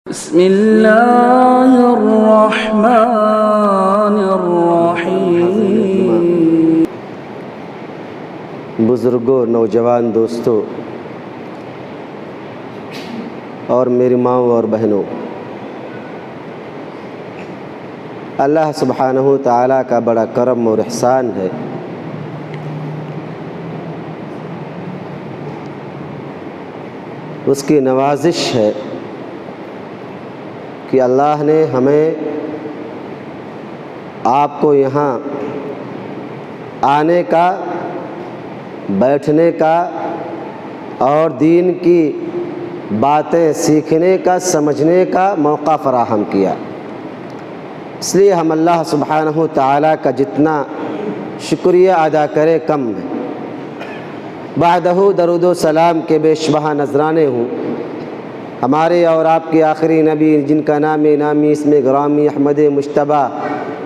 بسم اللہ الرحمن الرحیم۔ بزرگوں، نوجوان دوستوں اور میری ماؤں اور بہنوں، اللہ سبحانہ تعالیٰ کا بڑا کرم اور احسان ہے اس کی نوازش ہے کہ اللہ نے ہمیں آپ کو یہاں آنے کا، بیٹھنے کا اور دین کی باتیں سیکھنے کا، سمجھنے کا موقع فراہم کیا۔ اس لیے ہم اللہ سبحانہ تعالیٰ کا جتنا شکریہ ادا کرے کم ہے۔ بعدہ درود و سلام کے بے شبہ نذرانے ہوں ہمارے اور آپ کے آخری نبی، جن کا نام نامی اسم گرامی احمد مجتبیٰ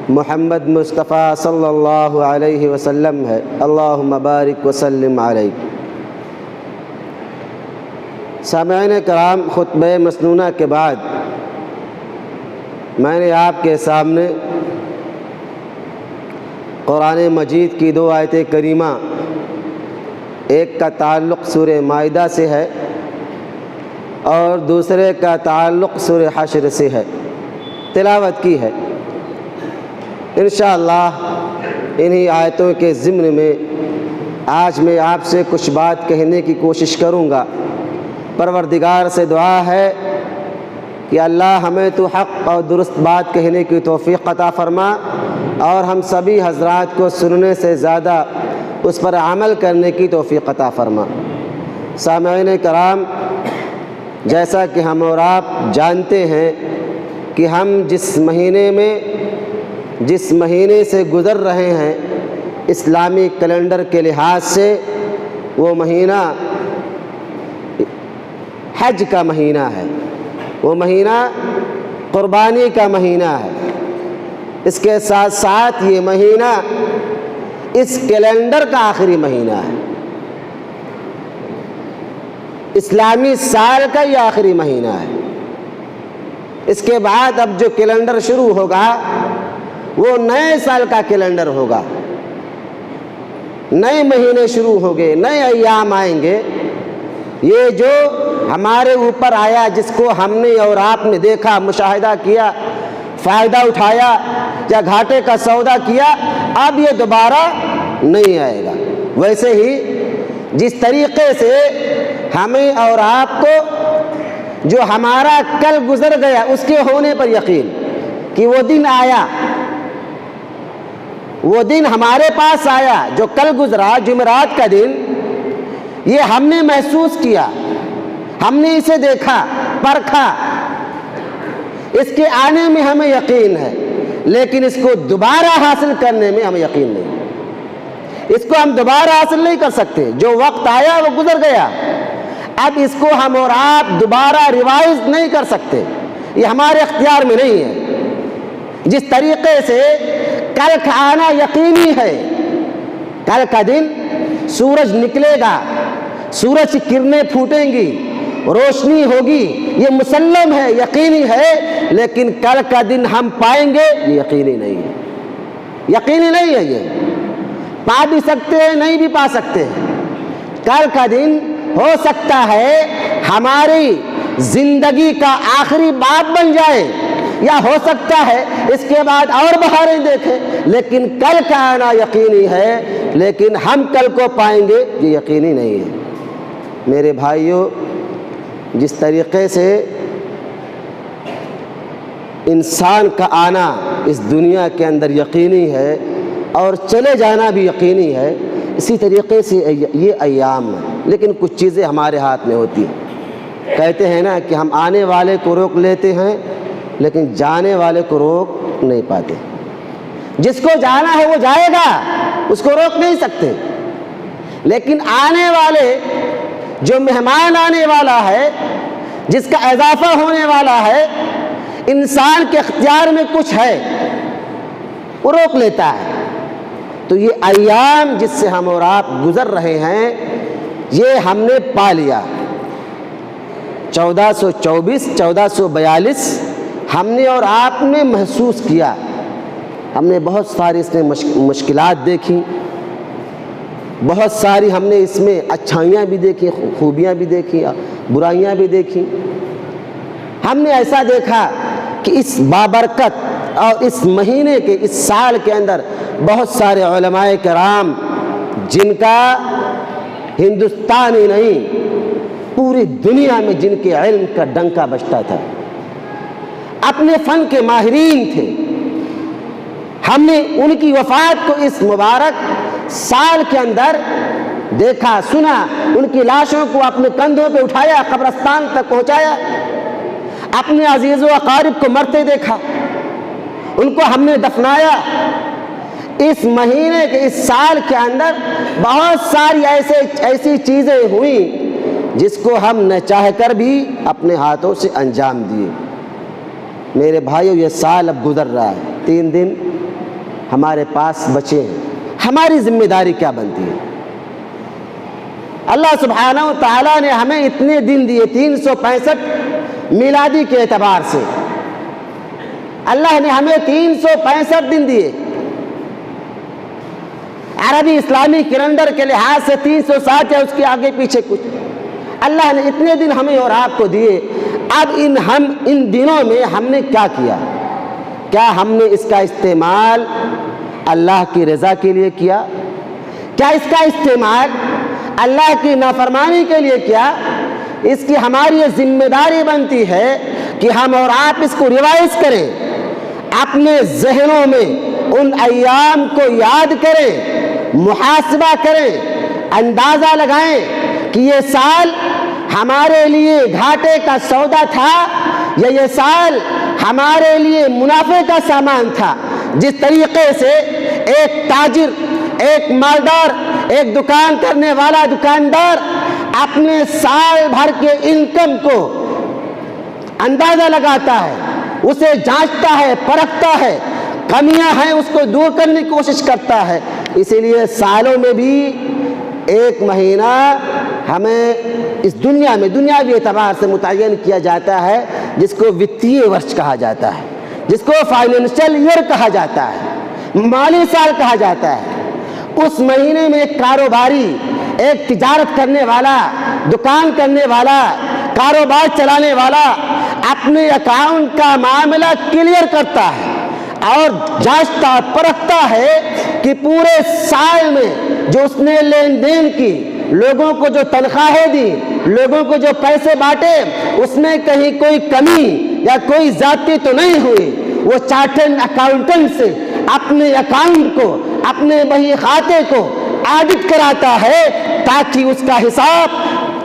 محمد مصطفیٰ صلی اللہ علیہ وسلم ہے۔ اللہم بارک وسلم علیہ۔ سامعین کرام، خطبہ مسنونہ کے بعد میں نے آپ کے سامنے قرآن مجید کی دو آیت کریمہ، ایک کا تعلق سورہ مائدہ سے ہے اور دوسرے کا تعلق سورہ حشر سے ہے، تلاوت کی ہے۔ انشاءاللہ انہی آیتوں کے ضمن میں آج میں آپ سے کچھ بات کہنے کی کوشش کروں گا۔ پروردگار سے دعا ہے کہ اللہ ہمیں تو حق اور درست بات کہنے کی توفیق عطا فرما اور ہم سبھی حضرات کو سننے سے زیادہ اس پر عمل کرنے کی توفیق عطا فرما۔ سامعین کرام، جیسا کہ ہم اور آپ جانتے ہیں کہ ہم جس مہینے سے گزر رہے ہیں اسلامی کیلنڈر کے لحاظ سے، وہ مہینہ حج کا مہینہ ہے، وہ مہینہ قربانی کا مہینہ ہے۔ اس کے ساتھ ساتھ یہ مہینہ اس کیلنڈر کا آخری مہینہ ہے، اسلامی سال کا یہ آخری مہینہ ہے۔ اس کے بعد اب جو کیلنڈر شروع ہوگا وہ نئے سال کا کیلنڈر ہوگا، نئے مہینے شروع ہوں گے، نئے ایام آئیں گے۔ یہ جو ہمارے اوپر آیا، جس کو ہم نے اور آپ نے دیکھا، مشاہدہ کیا، فائدہ اٹھایا یا گھاٹے کا سودا کیا، اب یہ دوبارہ نہیں آئے گا۔ ویسے ہی جس طریقے سے ہمیں اور آپ کو جو ہمارا کل گزر گیا اس کے ہونے پر یقین کہ وہ دن آیا، وہ دن ہمارے پاس آیا جو کل گزرا، جمعرات کا دن، یہ ہم نے محسوس کیا، ہم نے اسے دیکھا، پرکھا، اس کے آنے میں ہمیں یقین ہے، لیکن اس کو دوبارہ حاصل کرنے میں ہمیں یقین نہیں۔ اس کو ہم دوبارہ حاصل نہیں کر سکتے، جو وقت آیا وہ گزر گیا، اب اس کو ہم اور آپ دوبارہ ریوائز نہیں کر سکتے، یہ ہمارے اختیار میں نہیں ہے۔ جس طریقے سے کل کا آنا یقینی ہے، کل کا دن سورج نکلے گا، سورج کی کرنیں پھوٹیں گی، روشنی ہوگی، یہ مسلم ہے، یقینی ہے، لیکن کل کا دن ہم پائیں گے یہ یقینی نہیں ہے، یقینی نہیں ہے۔ یہ پا بھی سکتے ہیں، نہیں بھی پا سکتے ہیں۔ کل کا دن ہو سکتا ہے ہماری زندگی کا آخری باب بن جائے، یا ہو سکتا ہے اس کے بعد اور بہاریں دیکھیں، لیکن کل کا آنا یقینی ہے، لیکن ہم کل کو پائیں گے یہ یقینی نہیں ہے۔ میرے بھائیوں، جس طریقے سے انسان کا آنا اس دنیا کے اندر یقینی ہے اور چلے جانا بھی یقینی ہے، اسی طریقے سے یہ ایام ہے، لیکن کچھ چیزیں ہمارے ہاتھ میں ہوتی ہیں۔ کہتے ہیں نا کہ ہم آنے والے کو روک لیتے ہیں لیکن جانے والے کو روک نہیں پاتے۔ جس کو جانا ہے وہ جائے گا، اس کو روک نہیں سکتے، لیکن آنے والے، جو مہمان آنے والا ہے، جس کا اضافہ ہونے والا ہے، انسان کے اختیار میں کچھ ہے، وہ روک لیتا ہے۔ تو یہ ایام جس سے ہم اور آپ گزر رہے ہیں، یہ ہم نے پا لیا، 1424 1442 ہم نے اور آپ نے محسوس کیا. ہم نے بہت ساری اس میں مشکلات دیکھی, بہت ساری ہم نے اس میں اچھائیاں بھی دیکھی, خوبیاں بھی دیکھی, برائیاں بھی دیکھی. ہم نے ایسا دیکھا کہ اس بابرکت اور اس مہینے کے اس سال کے اندر بہت سارے علماء کرام جن کا ہندوستان ہی نہیں پوری دنیا میں جن کے علم کا ڈنکا بجتا تھا, اپنے فن کے ماہرین تھے. ہم نے ان کی وفات کو اس مبارک سال کے اندر دیکھا, سنا, ان کی لاشوں کو اپنے کندھوں پہ اٹھایا, قبرستان تک پہنچایا, اپنے عزیز و اقارب کو مرتے دیکھا, ان کو ہم نے دفنایا. اس مہینے کے اس سال کے اندر بہت ساری ایسی چیزیں ہوئیں جس کو ہم نہ چاہ کر بھی اپنے ہاتھوں سے انجام دیے. میرے بھائیو, یہ سال اب گزر رہا ہے, 3 دن ہمارے پاس بچے ہیں. ہماری ذمہ داری کیا بنتی ہے؟ اللہ سبحانہ و تعالیٰ نے ہمیں اتنے دن دیے, 365 میلادی کے اعتبار سے اللہ نے ہمیں 365 دن دیے. عربی اسلامی کیلنڈر کے لحاظ سے 360 ہے, اس کے آگے پیچھے کچھ. اللہ نے اتنے دن ہمیں اور آپ کو دیے. اب ان دنوں میں ہم نے کیا کیا؟ کیا ہم نے اس کا استعمال اللہ کی رضا کے لیے کیا؟ کیا اس کا استعمال اللہ کی نافرمانی کے لیے کیا؟ اس کی ہماری یہ ذمہ داری بنتی ہے کہ ہم اور آپ اس کو ریوائز کریں, اپنے ذہنوں میں ان ایام کو یاد کریں, محاسبہ کریں, اندازہ لگائیں کہ یہ سال ہمارے لیے گھاٹے کا سودا تھا یا یہ سال ہمارے لیے منافع کا سامان تھا. جس طریقے سے ایک تاجر, ایک مالدار, ایک دکان کرنے والا دکاندار اپنے سال بھر کے انکم کو اندازہ لگاتا ہے, اسے جانچتا ہے, پرکھتا ہے, کمیاں ہیں اس کو دور کرنے کی کوشش کرتا ہے. اسی لیے سالوں میں بھی ایک مہینہ ہمیں اس دنیا میں دنیاوی اعتبار سے متعین کیا جاتا ہے جس کو وتیہ ورش کہا جاتا ہے, جس کو فائنینشل ایئر کہا جاتا ہے, مالی سال کہا جاتا ہے. اس مہینے میں ایک کاروباری, ایک تجارت کرنے والا, دکان کرنے والا, کاروبار چلانے والا اپنے اکاؤنٹ کا معاملہ کلیئر کرتا ہے اور جانچتا پرکھتا ہے کہ پورے سال میں جو اس نے لین دین کی, لوگوں کو جو تنخواہیں دی, لوگوں کو جو پیسے بانٹے, اس میں کہیں کوئی کمی یا کوئی زیادتی تو نہیں ہوئی. وہ چارٹرڈ اکاؤنٹنٹ سے اپنے اکاؤنٹ کو, اپنے بہی کھاتے کو آڈٹ کراتا ہے تاکہ اس کا حساب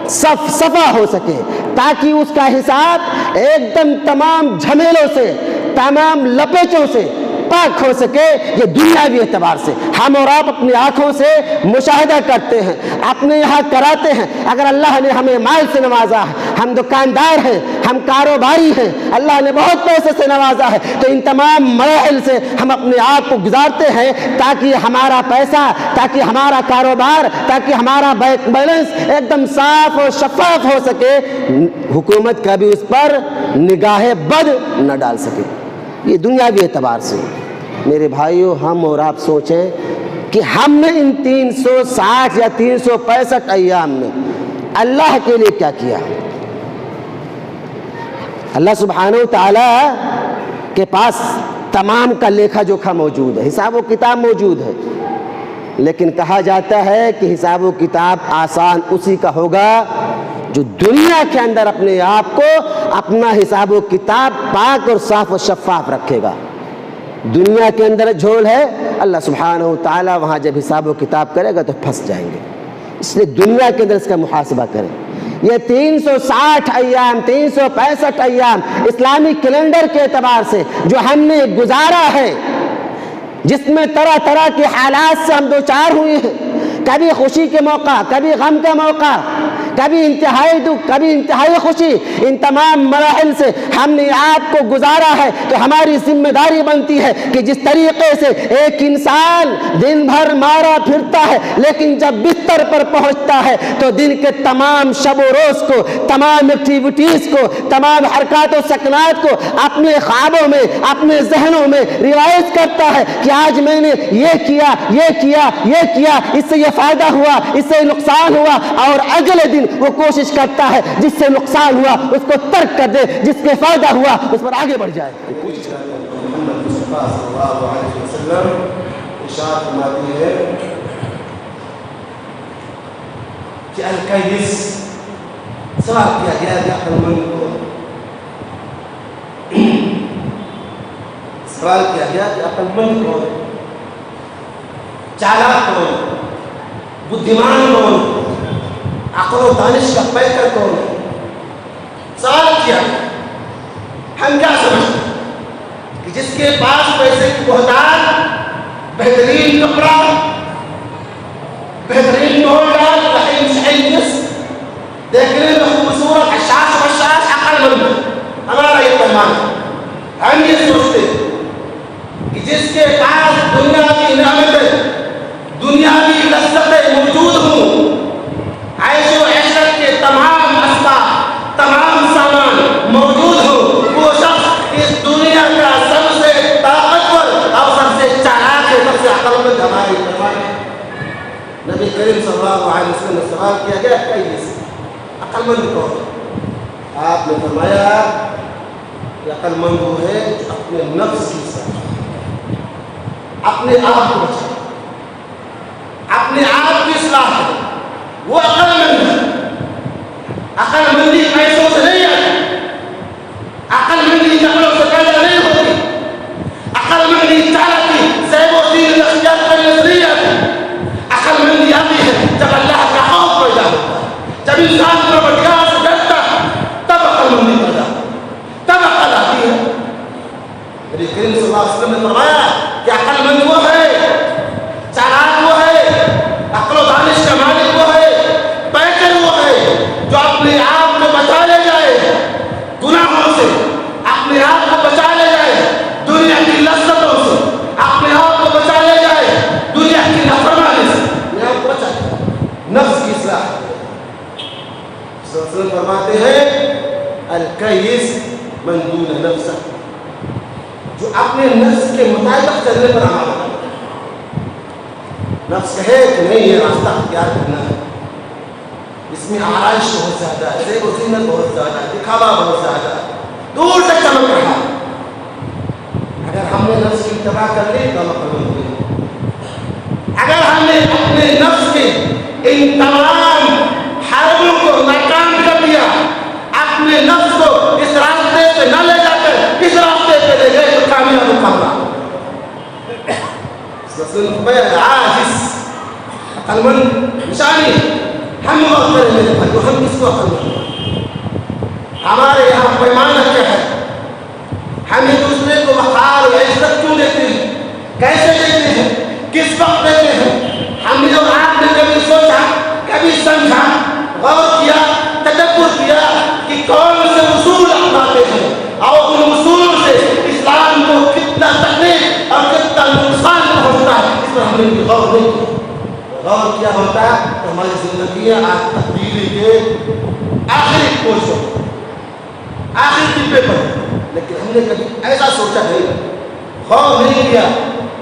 صفا ہو سکے, تاکہ اس کا حساب ایک دم تمام جھمیلوں سے, تمام لپیچوں سے پاک ہو سکے. یہ دنیاوی اعتبار سے ہم اور آپ اپنی آنکھوں سے مشاہدہ کرتے ہیں, اپنے یہاں کراتے ہیں. اگر اللہ نے ہمیں مال سے نوازا ہے, ہم دکاندار ہیں, ہم کاروباری ہیں, اللہ نے بہت پیسے سے نوازا ہے, تو ان تمام مراحل سے ہم اپنے آپ کو گزارتے ہیں تاکہ ہمارا پیسہ, تاکہ ہمارا کاروبار, تاکہ ہمارا بینک بیلنس ایک دم صاف اور شفاف ہو سکے, حکومت کبھی اس پر نگاہ بد نہ ڈال سکے. یہ دنیاوی اعتبار سے. میرے بھائیو, ہم اور آپ سوچیں کہ ہم نے ان 360 یا 365 ایام میں اللہ کے لیے کیا کیا. اللہ سبحانہ و تعالیٰ کے پاس تمام کا لیکھا جوکھا موجود ہے, حساب و کتاب موجود ہے, لیکن کہا جاتا ہے کہ حساب و کتاب آسان اسی کا ہوگا جو دنیا کے اندر اپنے آپ کو, اپنا حساب و کتاب پاک اور صاف و شفاف رکھے گا. دنیا کے اندر جھول ہے, اللہ سبحانہ و تعالیٰ وہاں جب حساب و کتاب کرے گا تو پھنس جائیں گے. اس لیے دنیا کے اندر اس کا محاسبہ کریں. یہ 360 ایام, 365 ایام اسلامی کیلنڈر کے اعتبار سے جو ہم نے گزارا ہے, جس میں طرح طرح کے حالات سے ہم دوچار ہوئے ہیں, کبھی خوشی کے موقع, کبھی غم کا موقع, کبھی انتہائی دکھ، کبھی انتہائی خوشی، ان تمام مراحل سے ہم نے آپ کو گزارا ہے، تو ہماری ذمہ داری بنتی ہے کہ جس طریقے سے ایک انسان دن بھر مارا پھرتا ہے لیکن جب بستر پر پہنچتا ہے تو دن کے تمام شب و روز کو، تمام ایکٹیویٹیز کو، تمام حرکات و سکنات کو اپنے خوابوں میں، اپنے ذہنوں میں ریوائز کرتا ہے کہ آج میں نے یہ کیا، یہ کیا، یہ کیا، اس سے یہ فائدہ ہوا، اس سے نقصان ہوا، اور اگلے دن وہ کوشش کرتا ہے جس سے نقصان ہوا اس کو ترک کر دے، جس کے فائدہ ہوا اس پر آگے بڑھ جائے۔ محمد مصطفیٰ صلی اللہ علیہ وسلم ارشاد فرماتے ہیں کہ الکیس، سوال کیا گیا کہ عقل مند کو، سوال کیا گیا کہ عقل مند کون، چالاک کون، بدھیمان کون، عقل و دانش کا پیکر کون ہے؟ سوال کیا، ہم کیا سمجھتے کہ جس کے پاس پیسے کی بہتان، بہترین کپڑا، بہترین ڈال، رحیم شہید جس دیکھنے میں خوبصورت، حشاش بشاش، عقل مند ہے، ہمارا یہ پیمان ہے۔ ہم یہ سوچتے کہ جس کے پاس دنیا کی نعمتیں، دنیاوی لذتیں موجود ہوں، عیش و عشرت کے تمام اسباب، تمام سامان موجود ہوں، وہ شخص اس دنیا کا سب سے طاقتور اور سب سے چالاک ہے، سب سے عقل مند ہمارے پیمان ہے۔ نبی کریم صلی اللہ علیہ وسلم نے سوال کیا گیا کیس، عقل مند کون؟ آپ نے فرمایا کہ عقل مند وہ ہے جو اپنے نفس کی اصلاح، اپنے آپ کو بچائے، اپنے آپ کی اصلاح کرے، وہ عقل مند ہے۔ عقل مندی پیسوں سے نہیں آتی، عقل مندی نقلوں سے پیدا نہیں ہوتی، عقل مندی چالاکی زیب و زینت اختیار کرنے سے نہیں آتی۔ عقل مندی آتی ہے جب اللہ کا خوف پیدا ہوتا ہے، جب انسان پروردگار سے ڈرتا ہے، تب عقل مندی پیدا ہوتی ہے، تب عقل آتی ہے۔ نبی کریم صلی اللہ علیہ وسلم نے فرمایا کہ عقل مند وہ ہے، چالاک وہ ہے، عقل و دانش کا مالک وہ ہے، پیکر وہ ہے جو اپنے آپ کو بچا لے جائے گناہوں سے، اپنے آپ کو بچا لے جائے دنیا کی لذتوں سے، اپنے آپ کو بچا لے جائے دنیا کی نافرمانی سے، اپنے آپ کو بچا لے جائے، نفس کی اصلاح۔ رسول فرماتے ہیں الکیس من دون نفسہ، جو اپنے نفس کے مطابق چلنے پر عمل کرتا ہے۔ نفس کہے کہ نہیں یہ راستہ اختیار کرنا ہے، اس میں آرائش بہت زیادہ ہے، زیب و زینت بہت زیادہ ہے، دکھاوا بہت زیادہ ہے، دور تک چمک رہا ہے، اگر ہم نے نفس کی اتباع کر لی تو ہم عقل مند ہوئے۔ اگر ہم نے اپنے نفس کے ان تمام حربوں کو ناکام کر دیا، اپنے نفس کو اس راستے پہ نہ لے جا کر اس راستے پہ لے گئے تو کامیاب ہوگا۔ رسول فرمایا عاجز، عقل مند نشانی ہم غور کریں میرے بھائیو، ہم کس کو عقل مند؟ ہمارے یہاں پیمانہ کیا ہے؟ ہم ایک دوسرے کو وقار و عزت کیوں دیتے ہیں؟ کیسے دیتے ہیں؟ کس وقت دیتے ہیں؟ ہم نے اور آپ نے کبھی سوچا، کبھی سمجھا، غور کیا، تدبر کیا کہ کون سے اصول اپناتے ہیں اور ان اصولوں سے اسلام کو کتنا تکلیف اور کتنا نقصان پہنچتا ہے، اس پر ہم نے غور نہیں کیا۔ غور کیا ہوتا ہے تو ہماری زندگیاں آج تبدیلی کے آخری کوشش، آخری ٹپے پر، لیکن ہم نے کبھی ایسا سوچا نہیں، غور نہیں کیا،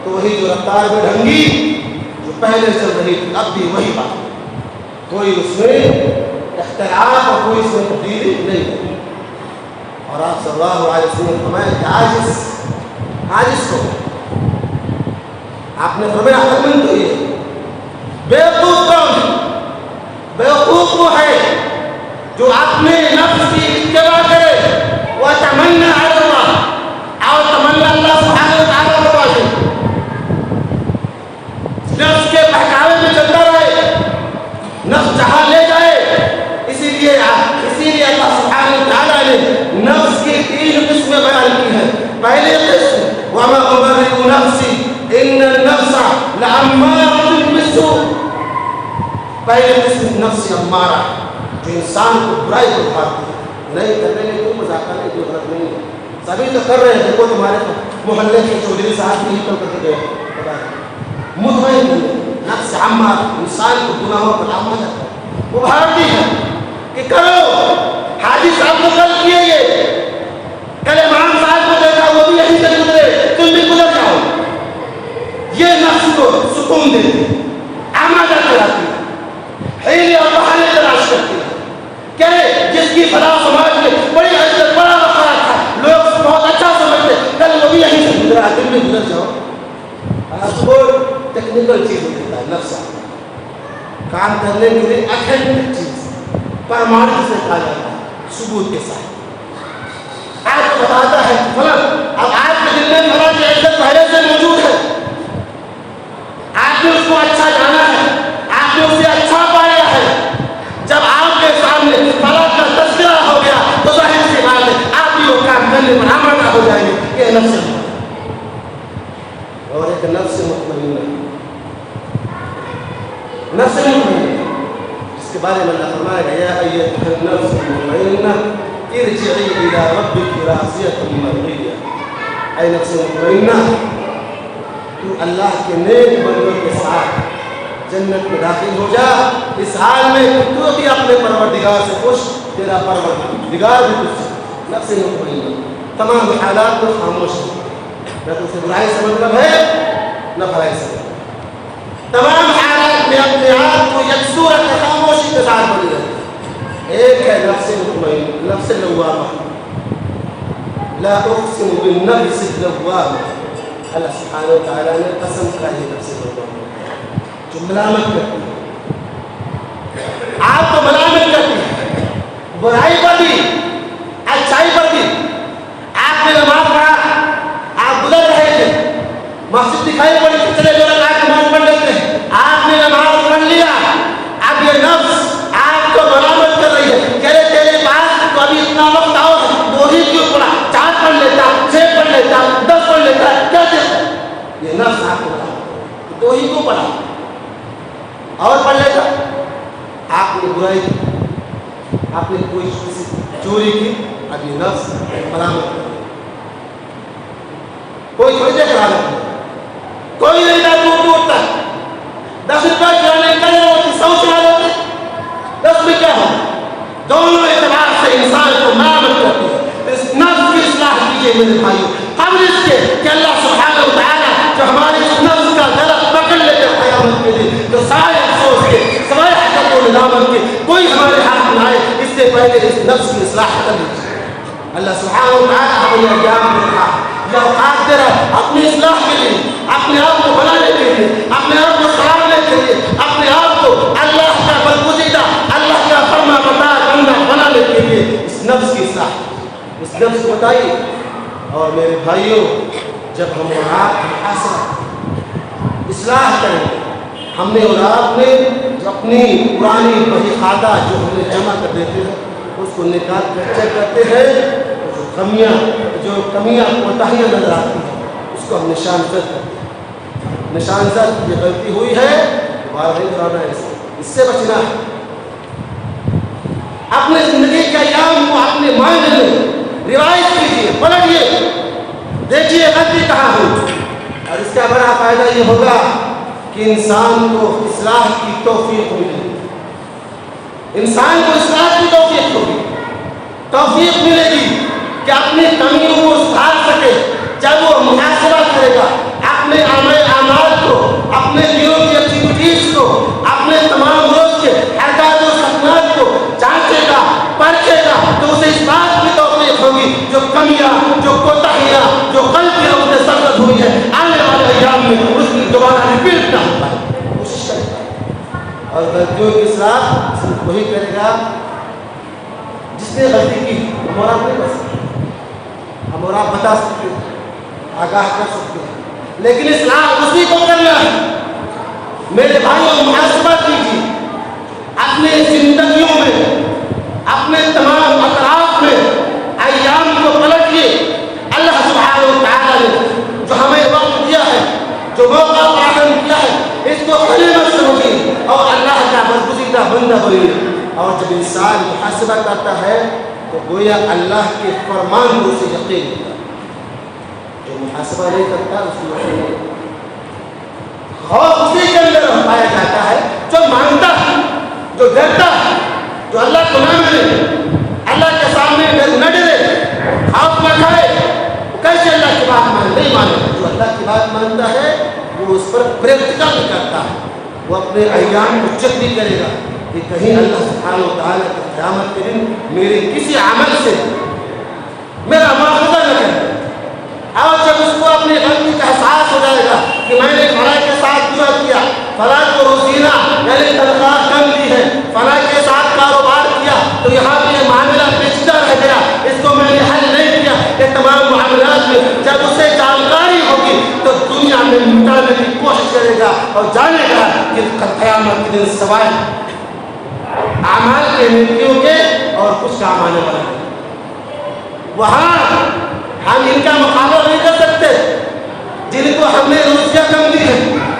تو وہی جو رفتار میں ڈھنگی جو پہلے چل رہی تھی اب بھی وہی بات، کوئی اس میں اختلاف اور کوئی اس میں تبدیلی نہیں ہے۔ اور آپ صلی اللہ علیہ وسلم نے فرمایا کہ عاجز کو آپ نے فرمایا عقل مند تو یہ، بیوقوف کون؟ بیوقوف وہ ہے جو اپنے نفس کی اتباع کرے، وَتَمَنَّى عَلَى اللَّهِ، اور تمنا اللہ سبحانہ وتعالیٰ کو بازے، نفس کے بہکاوے میں چلتا رہے، نفس جہاں لے جائے۔ اسی لیے اللہ سبحانہ وتعالیٰ نے نفس کی 3 قسمیں بیان کی ہیں۔ پہلی قسم وَمَا أُبَرِّئُ نَفْسِي إِنَّ النَّفْسَ لَأَمَّارَةٌ بِالسُّوءِ، پہلی قسم نفس امارہ، جو انسان کو برائی کو اٹھاتی ہے. نہیں کرنے میں کوئی مذاق نہیں, کوئی غلط نہیں ہے, سبھی تو کر رہے ہیں. دیکھو تمہارے محلے کے چودھری صاحب بھی تو کر کے گئے. مطمئن نفس عامہ انسان کو گناہوں پر عامہ جاتا ہے, وہ بھارتی ہے کہ کرو. حاجی صاحب نے کل کیے یہ, کل امام صاحب کو دیکھا وہ بھی یہیں سے گزرے, تم بھی گزر جاؤ. یہ نفس کو سکون دیتی ہے, آمادہ کراتی ہے, ہیلے اور بہانے تلاش کرتی ہے. کہ جس کی فلاح سماج میں بڑی عزت بڑا وقار تھا, لوگ بہت اچھا سمجھتے, کل وہ بھی یہیں سے گزرا, تم بھی گزر جاؤ. آپ کو ٹیکنیکل چیز ہوتا ہے نفس کام کرنے کے لیے اتھینٹک چیز پرماننٹ سے کہا جاتا ہے, ثبوت کے ساتھ. آپ کو بتاتا ہے فلاں, اب آپ کے دل میں فلاں کی عزت پہلے سے موجود ہے, آپ نے اس کو اچھا جانا ہے, آپ نے اسے اچھا پایا ہے. جب آپ کے سامنے فلاں کا تذکرہ ہو گیا تو ظاہر سی بات ہے آپ بھی وہ کام کرنے پر آمادہ ہو جائیں گے. یہ نفس اور ایک نفس مطمئنہ, نفس مطمئنہ جس کے بارے میں اللہ فرمائے گا یا ایتھا النفس المطمئنہ ارجعی الی ربک راضیۃ مرضیہ. اے نفس مطمئنہ, تو اللہ کے نیک بندوں کے ساتھ جنت میں داخل ہو جا, اس حال میں تو بھی اپنے پروردگار سے خوش, تیرا پروردگار بھی خوش. نفس مطمئنہ تمام حالات میں خاموش ہے, نہ تو اسے برائی سے مطلب ہے نہ بھلائی سے. تمام حالات میں اپنے آپ کو یکسو رکھ کر خاموشی کے ساتھ بنی رہے. ایک ہے نفس مطمئنہ, نفس لوامہ. لا اقسم بالنفس اللوامہ, اللہ سبحانہ وتعالیٰ نے قسم کھائی نفس لوامہ جو ملامت کرتی ہے, آپ کو ملامت کرتی ہے, برائی پر بھی اچھائی پر بھی. آپ نے نماز پڑھا, آپ گزر رہے تھے, مسجد دکھائی پڑی, چلے جو آپ نماز پڑھ لیتے ہیں, آپ نے نماز پڑھ لیا. اب یہ نفس آپ کو ملامت کر رہی ہے, کہ تیرے پاس تو ابھی اتنا وقت آؤ, وہی کیوں پڑھا, 4 پڑھ لیتا, 6 پڑھ لیتا, 10 پڑھ لیتا, کیا دیتا. یہ نفس آپ کو بتا تو ہی کیوں پڑھا, اور پڑھ لیتا. آپ نے برائی کی, آپ نے کوئی چوری کی, اب یہ نفس ملامت کر رہی. کوئی تھوڑی دیکھ رہا ہے, کوئی نہیں تھا دور دور تک. 10 روپئے چلانے کا ہوتی, 100 چلا لیتے, 10 میں کیا ہو. دونوں اعتبار سے انسان کو ملامت کرتی ہے. اس نفس کی اصلاح کیجیے میرے بھائیوں, قبل اس کے کہ اللہ سبحانہ وتعالیٰ جو ہماری اس نفس کا درد پکڑ لیتے قیامت کے دن, جو سارے افسوس کے سوائے حقت و ندامت کے کوئی ہمارے ہاتھ میں آئے, اس سے پہلے اس نفس کی اصلاح کر لیجیے. اللہ سبحانہ وتعالیٰ ہمیں ایام میں رکھا, یہ اوقات دے رہا ہے اپنی اصلاح کے لیے, اپنے آپ کو بنانے کے لیے, اپنے آپ کو سنوارنے کے لیے, اپنے آپ کو اللہ کا برگزیدہ, اللہ کا فرما بردار بندہ بنانے کے لیے. اس نفس کی اصلاح, اس نفس کو بتائیے. اور میرے بھائیوں, جب ہم اور آپ محاسبہ اصلاح کریں, ہم نے اور آپ نے جو اپنی پرانی بہی خادہ جو ہم نے جمع کر دیتے ہیں اس کو نکال کر چیک کرتے ہیں, جو کمیاں کوتاہیاں نظر آتی ہیں اس کو ہم نشان زد کرتے ہیں. نشان زد, یہ غلطی ہوئی ہے, دوبارہ نہیں دہرانا ہے, اس سے بچنا ہے. اپنے زندگی کے ایام کو اپنے مائنڈ میں روایت کیجیے, پلٹیے, دیکھیے غلطی کہاں ہوئی. اور اس کا بڑا فائدہ یہ ہوگا کہ انسان کو اصلاح کی توفیق ملے گی, انسان کو اصلاح کی توفیق ہوگی, توفیق ملے گی کہ اپنی کمیوں کو سدھار سکے. جب وہ محاسبہ کرے گا اپنے اعمال کو, اپنے دنوں کی ایکٹیویٹیز کو, اپنے تمام روز کے حرکات و سکنات کو جانچے گا, پرکھے گا, تو اسے اس بات کی توفیق ہوگی جو کمیاں, جو کوتاہیاں, جو غلطیاں اس سے سرزد ہوئی ہیں, آنے والے ایام میں اس کی دوبارہ ریپیٹ نہ ہو پائے. کوشش کرے گا, اور غلطیوں کی اصلاح صرف وہی کرے گا جس نے غلطی کی. ہم اور آپ نہیں کر سکتے, ہم اور آپ بتا سکتے ہیں, آگاہ کر سکتے ہیں, لیکن اصلاح اسی کو کرنا ہے. میرے بھائیوں, محاسبہ کیجیے اپنے زندگیوں میں, اپنے تمام اطراف میں, ایام کو پلٹیے. اللہ سبحانہ وتعالیٰ نے جو ہمیں وقت دیا ہے, جو موقع فراہم کیا ہے, اس کو غنیمت سمجھیے اور اللہ کا برگزیدہ بندہ بنیے. اور جب انسان کرتا ہے تو گویا اللہ کے فرمان کو اسے یقین ہوتا ہے. جو محاسبہ نہیں کرتا اس کو یقین نہیں ہوتا. خوف اسی کے اندر پایا جاتا ہے جو مانتا ہے, جو ڈرتا ہے, جو اللہ کو نہ مانے, اللہ کے سامنے نہ ڈرے, خوف نہ کھائے, وہ کیسے اللہ کی بات مانے؟ نہیں مانے. جو اللہ کی بات مانتا ہے وہ اس پر پریکٹیکل بھی کرتا ہے, وہ اپنے ایام کو چیک بھی کرے گا کہ کہیں اللہ سبحانہ و تعالیٰ کی قیامت کے دن میرے کسی عمل سے میرا مواخذہ نہ کرے. اور جب اس کو اپنی غلطی کا احساس ہو جائے گا کہ میں نے فلاں کے ساتھ برا کیا, فلاں کو روزینہ یعنی تنخواہ کم دی ہے, فلاں کے ساتھ کاروبار کیا تو یہاں پہ یہ معاملہ پیچیدہ رہ گیا, اس کو میں نے حل نہیں کیا, یہ تمام معاملات میں جب اسے جانکاری ہوگی تو دنیا میں مٹانے کی کوشش کرے گا اور جانے گا کہ قیامت کے دن سوائے اعمال کے نیکیوں کے اور کچھ کام آنے والا ہے. وہاں ہم ان کا مقابلہ نہیں کر سکتے جن کو ہم نے روزیاں کم دی ہے,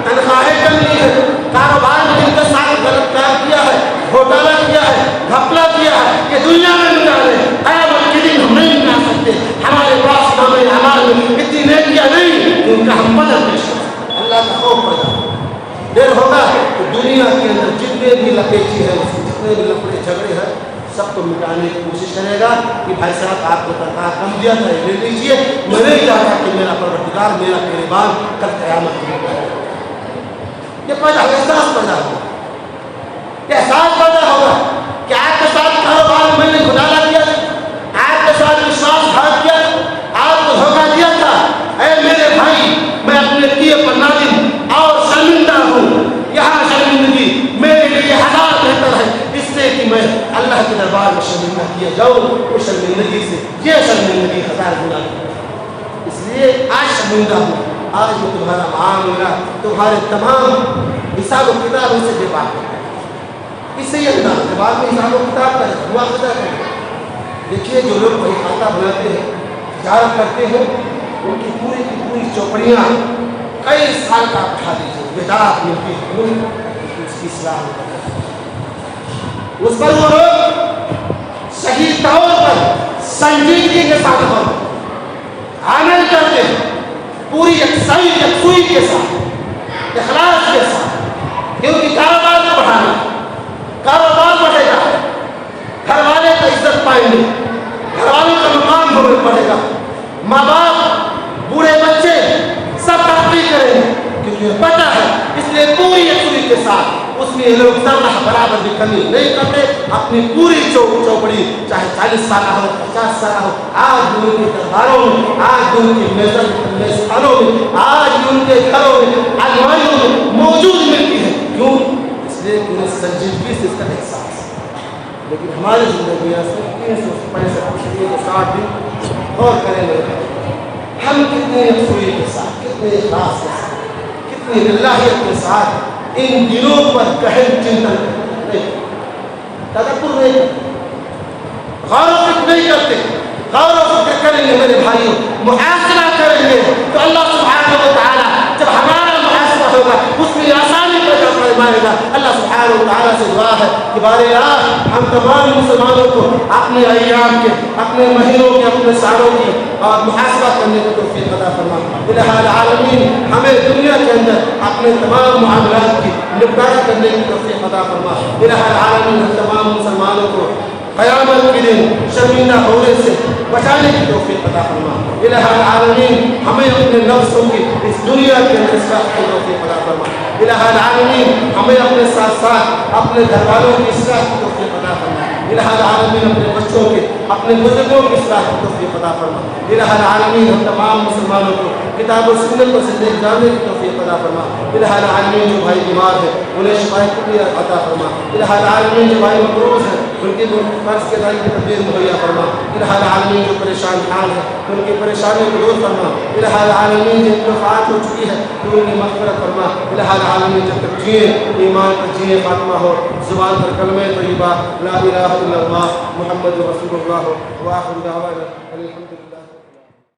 تنخواہیں کم دی ہے, کاروبار میں جن کے ساتھ غلط کام کیا ہے, گھوٹالہ کیا ہے, گھپلا کیا ہے, یہ دنیا میں مٹا رہے ہیں. قیامت کے دن ہم نہیں مٹا سکتے. ہمارے پاس ہمارے اعمال میں اتنی نیکیاں نہیں ان کا ہم بدل پیش کر سکتے. اللہ کا خوف پیدا دیر ہوگا تو دنیا کے اندر جتنے بھی لپیٹی ہے, جتنے بھی لپڑے جھگڑے ہیں, سب کو مٹانے کی کوشش کرے گا کہ بھائی صاحب آپ کو تنخواہ کم دیا تھا, لے لیجیے. میں نہیں چاہتا کہ میرا پروردگار میرا گریبان کل قیامت میں مٹائے. یہ پیدا احساس پیدا ہوگا, یہ احساس پیدا ہوگا کہ آپ کے ساتھ کاروبار میں نے گھوٹالہ کیا, آپ کے ساتھ وشواس گھات کیا, آپ کو دھوکہ دیا تھا. اے میرے بھائی, میں اپنے کیے پر نادم اور شرمندہ ہوں. یہاں شرمندگی میرے لیے ہزار بہتر ہے اس سے کہ میں اللہ کے دربار میں شرمندہ کیا جاؤں. اس شرمندگی سے یہ شرمندگی ہزار گنا ہے. اس لیے آج شرمندہ ہوں. آج میں تمہارا معاملہ, تمہارے تمام حساب و کتاب ان سے بے بات ہے. اس سے یہ انداز ہے بعد میں حساب و کتاب کا مواخذہ کریں. دیکھیے جو لوگ کوئی کھاتا بناتے ہیں, تجارت کرتے ہیں, ان کی پوری چوپڑیاں کئی سال کا اٹھا دیجیے, بیدار ملتی ہے, اس کی اصلاح ہوتا ہے. اس پر وہ لوگ صحیح طور پر سنجیدگی کے ساتھ عمل کرتے ہیں, پوری یکسوئی کے ساتھ, اخلاص کے ساتھ. کیونکہ کاروبار کو بڑھانا, کاروبار بڑھے گا, گھر والے کا عزت پائیں گے, گھر والوں کا مقام بڑھے گا, ماں باپ, بوڑھے بچے سب ترقی کریں گے کیونکہ پتہ ہے. اس لیے پوری یکسوئی کے ساتھ اس میں یہ لوگ ذرہ برابر بھی کمی نہیں کرتے. اپنی پوری چوپڑی چاہے 40 سالہ ہو, 50 سالہ ہو, آج بھی ان کے درباروں میں, آج بھی ان کے میزبانوں میں, آج بھی ان کے گھروں میں, الماریوں میں موجود ملتی ہے. کیوں؟ اس لیے کہ انہیں سنجیدگی سے اس کا احساس ہے. لیکن ہماری زندگیاں سے 365 دن غور کریں گے ہم کتنے یکسوئی کے ساتھ, کتنے اخلاص کے ساتھ, کتنی للہیت کے ساتھ ان دنوں پر گہن چنتن نہیں, تدبر نہیں کرتے, غور و فکر نہیں کرتے. غور و فکر کریں گے میرے بھائیوں, محاسبہ کریں گے تو اللہ سبحانہ و تعالیٰ جب ہمارا محاسبہ ہوگا اس میں آسانی پیدا فرمائے گا. اللہ سبحانہ و تعالیٰ سے دعا ہے کہ بارے اللہ ہم تمام مسلمانوں کو اپنے ایام کے, اپنے مہینوں کے, اپنے سالوں کی اور محاسبہ کرنے کی توفیق عطا فرما. الہ العالمین ہمیں دنیا کے اندر اپنے تمام معاملات کی نپٹارہ کرنے کی توفیق عطا فرما. الہ العالمین ہم تمام مسلمانوں کو قیامت کے دن شرمندہ ہونے سے بچانے کی توفیق عطا فرما. الہ العالمین ہمیں اپنے نفسوں کی اس دنیا کے اندر اصلاح کی توفیق عطا فرما. الہ العالمین ہمیں اپنے ساتھ ساتھ اپنے گھر والوں کی اصلاح کی توفیق عطا فرما. الہ العالمین اپنے بچوں کے, اپنے بزرگوں کی اصلاح کی توفیق عطا فرما. الہ العالمین ہم تمام مسلمانوں کو کتاب و سنت پر زندگی گزارنے کی توفیق عطا فرما. الہ العالمین جو بھائی بیمار ہے انہیں شفا کلیہ عطا فرما. الہ العالمین جو بھائی مقروض ہے ان کی قرض کے دائیں کی تدبیر مہیا فرما. الہ العالمین جو پریشان حال ہے ان کی پریشانی کو دور فرما. الہ العالمین جن کی وفات ہو چکی ہے تو ان کی مغفرت فرما. الہ العالمین جب تک جیے ایمان پر جیے, خاتمہ ہو, زبان پر کلمہ طیبہ لا الہ الا اللہ محمد رسول اللہ, وآخر دعوانا الحمدللہ.